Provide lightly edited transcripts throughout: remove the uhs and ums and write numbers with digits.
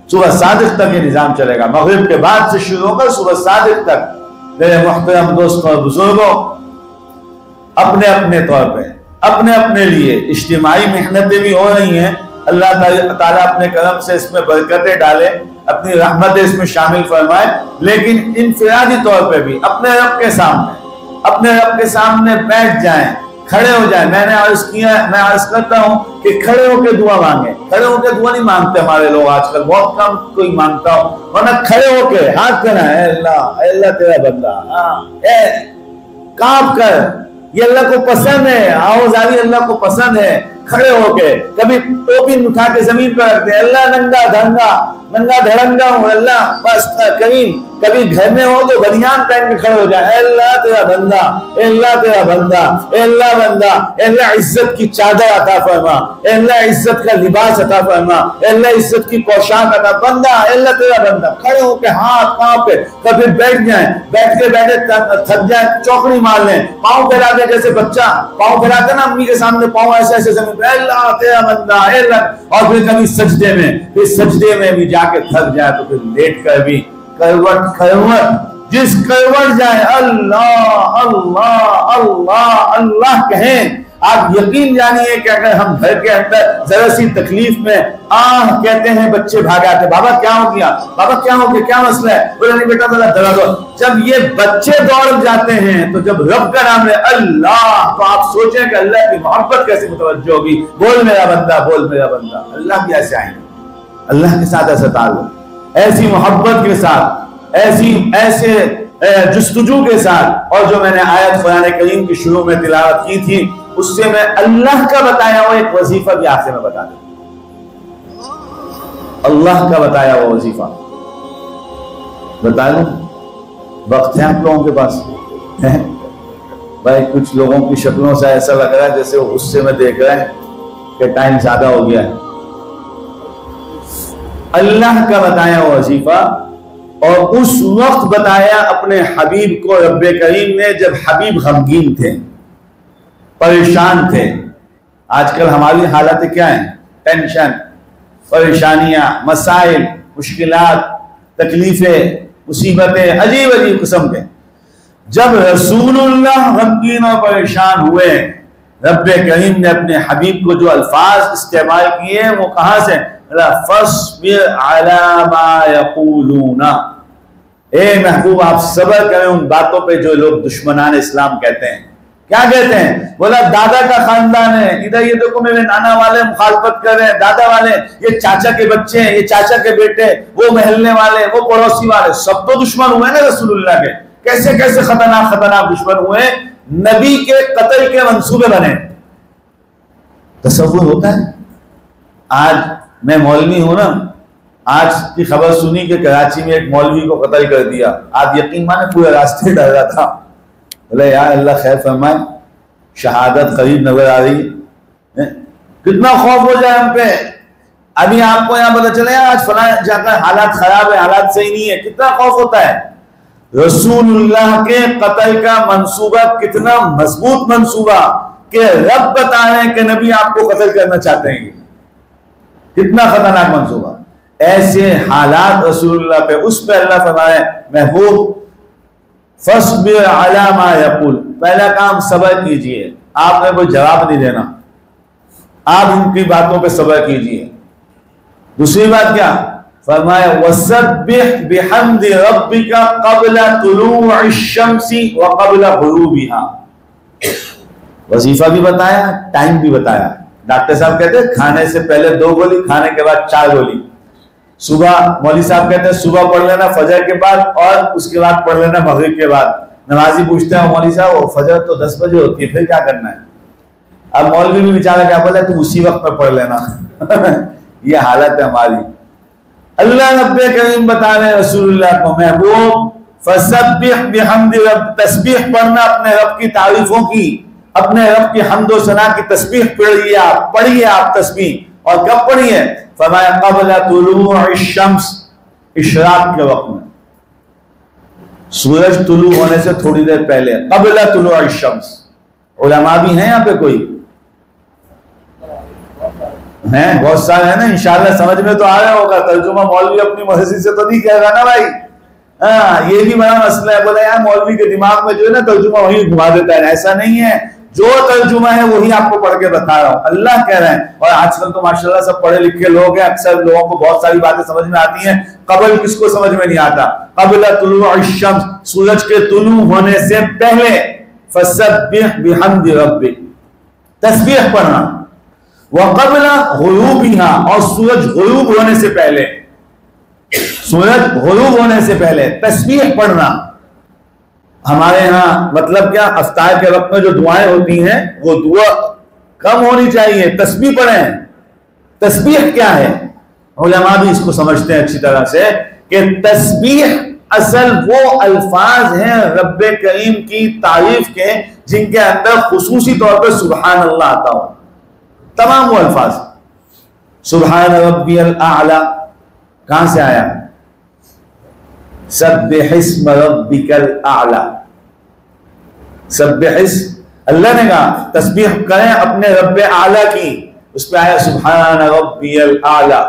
صبح صادق تک یہ نظام چلے گا، مغرب کے بعد سے شروع ہوگا صبح صادق تک۔ میرے محترم دوستوں اور بزرگوں، اپنے اپنے طور پہ اپنے اپنے لیے اجتماعی محنتیں بھی ہو رہی ہیں، اللہ تعالیٰ اپنے کرم سے اس میں برکتیں ڈالے، اپنی رحمتیں اس میں شامل فرمائے، لیکن انفرادی طور پہ بھی اپنے رب کے سامنے بیٹھ جائیں، کھڑے ہو جائیں۔ میں عرض کرتا ہوں کہ کھڑے ہو کے دعا مانگیں۔ کھڑے ہو کے دعا نہیں مانگتے ہمارے لوگ آج کل، بہت کم کوئی مانگتا ہو، ورنہ کھڑے ہو کے ہاتھ کرنا، اے اللہ تیرا بندہ، کانپ کر، یہ اللہ کو پسند ہے، آوازاری اللہ کو پسند ہے۔ کھڑے ہو کے کبھی ٹوپی اٹھا کے زمین پر رکھ دیں، اللہ ننگا دھڑنگا ہوں، اللہ بس کریم۔ کبھی گھر میں ہو تو بنیان پہن کے کھڑے ہو جائے، اے اللہ تیرا بندہ، اے اللہ تیرا بندہ، اے اللہ بندہ، اے اللہ عزت کی چادر عطا فرما، اے اللہ عزت کا لباس عطا فرما، اے اللہ عزت کی پوشاک عطا، بندہ اے اللہ تیرا بندہ۔ کھڑے ہو کے ہاتھ پاؤں پہ، کبھی بیٹھ جائیں، بیٹھ کے بیٹھے تھک جائیں، چوکڑی مار لیں، پاؤں پھیلا دیں، جیسے بچہ پاؤں پھیلاتا نا امی کے سامنے، پاؤں ایسے ایسے زمین پہ، اے اللہ تیرا بندہ، اے اللہ۔ اور پھر کبھی سجدے میں بھی جا کے تھک جائے تو پھر لیٹ کر بھی کروٹ جس کروٹ جائے اللہ اللہ اللہ اللہ کہیں۔ آپ یقین جانیے کہ اگر ہم گھر کے اندر ذرا سی تکلیف میں کہتے ہیں، بچے بھاگ آتے، بابا کیا ہو گیا، بابا کیا ہو گیا، کیا مسئلہ ہے، بولا نہیں بیٹا ذرا درد ہو۔ جب یہ بچے دوڑ جاتے ہیں تو جب رب کا نام ہے اللہ، تو آپ سوچیں کہ اللہ کی محبت کیسے متوجہ ہوگی۔ بول میرا بندہ، بول میرا بندہ، اللہ بھی ایسے آئیں گے، اللہ کے ساتھ ایسا تعلق، ایسی محبت کے ساتھ، ایسے جستجو کے ساتھ۔ اور جو میں نے آیت قرآن کریم کی شروع میں تلاوت کی تھی، اس سے میں اللہ کا بتایا ہوا ایک وظیفہ بھی آخر میں بتا دوں، اللہ کا بتایا ہوا وظیفہ بتا دوں۔ وقت ہے آپ لوگوں کے پاس؟ بھائی کچھ لوگوں کی شکلوں سے ایسا لگ رہا ہے جیسے وہ غصے میں دیکھ رہے ہیں کہ ٹائم زیادہ ہو گیا ہے۔ اللہ کا بتایا ہوا وظیفہ، اور اس وقت بتایا اپنے حبیب کو رب کریم نے جب حبیب غمگین تھے، پریشان تھے۔ آج کل ہماری حالتیں کیا ہیں؟ ٹینشن، پریشانیاں، مسائل، مشکلات، تکلیفیں، مصیبتیں عجیب عجیب قسم کے۔ جب رسول اللہ غمگین اور پریشان ہوئے، رب کریم نے اپنے حبیب کو جو الفاظ استعمال کیے وہ کہاں سے؟ فَاصْبِرْ عَلَى مَا يَقُولُونَ، اے محبوب آپ صبر کریں ان باتوں پہ جو لوگ دشمنان اسلام کہتے ہیں۔ کیا کہتے ہیں؟ بولا دادا کا خاندان ہے، ادھر یہ دیکھو میرے نانا والے مخالفت کر رہے ہیں، دادا والے، یہ چاچا کے بچے ہیں، یہ چاچا کے بیٹے، وہ محلے والے، وہ پڑوسی والے، سب تو دشمن ہوئے نا رسول اللہ کے۔ کیسے کیسے خطرناک دشمن ہوئے، نبی کے قتل کے منصوبے بنے۔ تصور ہوتا ہے؟ آج میں مولوی ہوں نا، آج کی خبر سنی کہ کراچی میں ایک مولوی کو قتل کر دیا، آپ یقین مانے پورے راستے ڈر رہا تھا، بولے یار اللہ خیر فرمائے، شہادت قریب نظر آ رہی ہے، کتنا خوف ہو جائے ہم پہ۔ ابھی آپ کو یہاں پتہ چلے آج فلاں جگہ حالات خراب ہے، حالات صحیح نہیں ہے، کتنا خوف ہوتا ہے۔ رسول اللہ کے قتل کا منصوبہ کتنا مضبوط منصوبہ کہ رب بتا رہے ہیں کہ نبی آپ کو قتل کرنا چاہتے ہیں، کتنا خطرناک منصوبہ۔ ایسے حالات رسول اللہ پہ، اس پہ اللہ فرمائے محبوب فَاصْبِرْ عَلَى مَا يَقُولُ، پہلا کام صبر کیجئے، آپ نے کوئی جواب نہیں دینا، آپ ان کی باتوں پہ صبر کیجئے۔ دوسری بات کیا فرمایا؟ وَسَبِّحْ بِحَمْدِ رَبِّكَ قَبْلَ طُلُوعِ الشَّمْسِ وَقَبْلَ غُرُوبِهَا، وظیفہ بھی بتایا، ٹائم بھی بتایا۔ ڈاکٹر صاحب کہتے ہیں کھانے سے پہلے 2 گولی، کھانے کے بعد 4 گولی۔ صبح مولوی صاحب کہتے ہیں صبح پڑھ لینا فجر کے بعد، اور اس کے بعد پڑھ لینا مغرب کے بعد۔ نمازی پوچھتے ہیں مولوی صاحب وہ فجر تو 10 بجے ہوتی ہے، پھر کیا کرنا ہے؟ اب مولوی بھی بیچارہ کیا بولے، تم اسی وقت میں پڑھ لینا۔ یہ حالت ہے ہماری۔ اللہ رب کریم بتا رہے ہیں رسول اللہ کو، محبوب فسبح بحمد رب، تسبیح پڑھنا اپنے رب کی تعریفوں کی، اپنے رب کی حمد و ثنا کی تسبیح پڑھیے آپ تسبیح۔ اور کب پڑھیے؟ فرمایا قبل طلوع الشمس، اشراق کے وقت میں، سورج طلوع ہونے سے تھوڑی دیر پہلے، قبل طلوع الشمس۔ علماء بھی ہیں یہاں پہ کوئی؟ ہیں بہت سارے ہیں نا، انشاءاللہ سمجھ میں تو آ رہا ہوگا، ترجمہ مولوی اپنی مرضی سے تو نہیں کہے گا نا بھائی. ہاں یہ بھی بڑا مسئلہ ہے. بولا یار مولوی کے دماغ میں جو ہے نا ترجمہ وہی گھما دیتا ہے. ایسا نہیں ہے، جو ترجمہ ہے وہی آپ کو پڑھ کے بتا رہا ہوں. اللہ کہہ رہے ہیں. اور آج کل تو ماشاءاللہ سب پڑھے لکھے لوگ ہیں، اکثر لوگوں کو بہت ساری باتیں سمجھ میں آتی ہیں. قبل کس کو سمجھ میں نہیں آتا؟ قبل طلوع الشمس، سورج کے طلوع ہونے سے پہلے، فسبح بحمد ربک، تسبیح پڑھنا. وقبل غروبها، اور سورج غروب ہونے سے پہلے، سورج غروب ہونے سے پہلے تسبیح پڑھنا. ہمارے ہاں مطلب کیا، افطار کے وقت میں جو دعائیں ہوتی ہیں وہ دعا کم ہونی چاہیے، تسبیح پڑھیں. تسبیح کیا ہے؟ علماء بھی اس کو سمجھتے ہیں اچھی طرح سے کہ تسبیح اصل وہ الفاظ ہیں رب کریم کی تعریف کے جن کے اندر خصوصی طور پر سبحان اللہ آتا ہو. تمام وہ الفاظ، سبحان ربی الاعلی کہاں سے آیا؟ سبح اسم ربک الاعلی. سبح اسم، اللہ نے کہا تسبیح کریں اپنے رب اعلی کی، اس پہ آیا سبحان ربی الاعلی.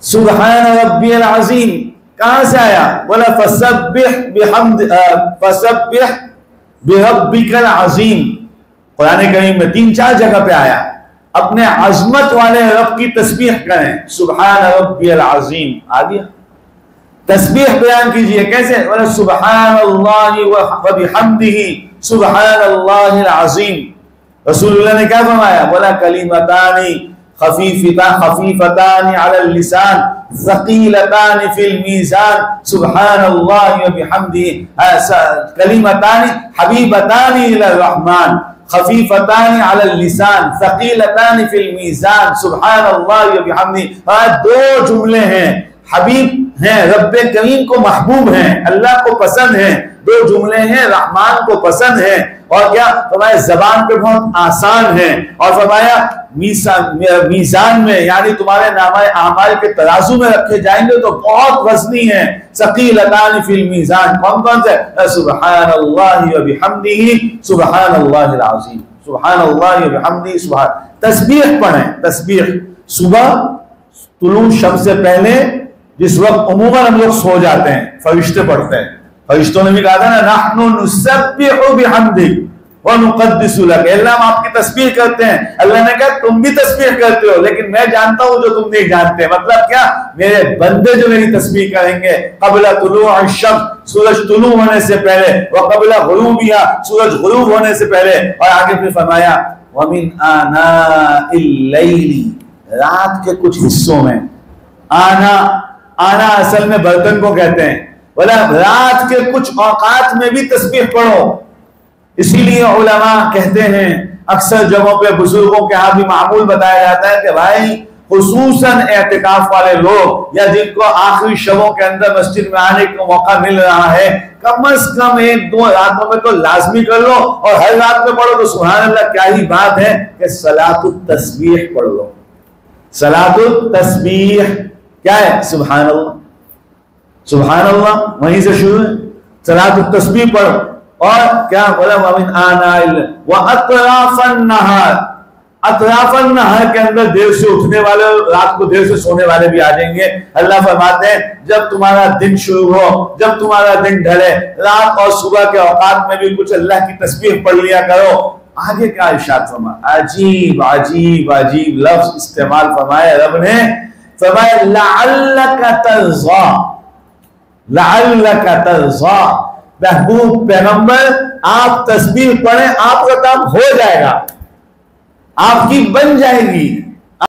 سبحان ربی العظیم کہاں سے آیا؟ بولا فسبح بربک العظیم. قرآن کریم میں 3-4 جگہ پہ آیا. اپنے عظمت والے رب کی تسبیح کریں، سبحان ربی العظیم. آ گیا. تسبیح بیان کیجئے کیسے؟ بولا سبحان اللہ وبحمدہ سبحان اللہ العظیم. رسول اللہ نے کیا فرمایا؟ بولا کلمتان خفیفتان علی اللسان ثقیلتان فی المیزان سبحان اللہ وبحمدہ، کلمتان حبیبتان الی الرحمن خفیفتان علی اللسان ثقیلتان فی المیزان سبحان اللہ وبحمدہ. 2 جملے ہیں، حبیب ہیں، رب کریم کو محبوب ہیں، اللہ کو پسند ہیں. 2 جملے ہیں، رحمان کو پسند ہیں. اور کیا فرمایا؟ زبان پہ بہت آسان ہیں. اور فرمایا میزان میں یعنی تمہارے نامہ اعمال کے ترازو میں رکھے جائیں گے تو بہت وزنی ہیں. ثقیلتان فی المیزان، کون سے؟ سبحان اللہ وبحمدہ سبحان اللہ العظیم، سبحان اللہ وبحمدہ سبحان. تسبیح پڑھیں. تسبیح صبح طلوع شمس سے پہلے، جس وقت عموماً ہم لوگ سو جاتے ہیں، فرشتے پڑھتے ہیں. فرشتوں نے بھی کہا تھا نا نحن نسبح بحمدک ونقدس لک، اللہ ہم آپ کی تسبیح کرتے ہیں. اللہ نے کہا تم بھی تسبیح کرتے ہو لیکن میں جانتا ہوں جو تم نہیں جانتے. مطلب کیا؟ میرے بندے جو میری تسبیح کریں گے قبل طلوع الشمس، سورج طلوع ہونے سے پہلے، وقبل غروبها، سورج غروب ہونے سے پہلے. اور آگے پھر فرمایا ومن آناء اللیل، رات کے کچھ حصوں میں. آنا اصل میں برتن کو کہتے ہیں. بولا رات کے کچھ اوقات میں بھی تسبیح پڑھو. اسی لیے علماء کہتے ہیں، اکثر جگہوں پہ بزرگوں کے ہاں بھی معمول بتایا جاتا ہے کہ بھائی خصوصاً اعتکاف والے لوگ یا جن کو آخری شبوں کے اندر مسجد میں آنے کا موقع مل رہا ہے، کم از کم 1-2 راتوں میں تو لازمی کر لو. اور ہر رات میں پڑھو تو سبحان اللہ کیا ہی بات ہے کہ صلاۃ التسبیح پڑھ لو. صلاۃ التسبیح کیا ہے؟ سبحان اللہ. سبحان اللہ وہیں سے شروع ہے. صلاۃ التسبیح پڑھو. اور کیا بولا ومن آناء اللیل واطراف النہار. اطراف النہار کے اندر دیر سے اٹھنے والے، رات کو دیر سے سونے والے بھی آ جائیں گے. اللہ فرماتے ہیں جب تمہارا دن شروع ہو، جب تمہارا دن ڈھلے، رات اور صبح کے اوقات میں بھی کچھ اللہ کی تسبیح پڑھ لیا کرو. آگے کیا ارشاد فرمایا؟ عجیب عجیب عجیب لفظ استعمال فرمایا رب نے. فرمایا لعلک ترضی، لعلک ترضی. محبوب پیغمبر آپ تسبیح پڑھیں، آپ کا کام ہو جائے گا، آپ کی بن جائے گی.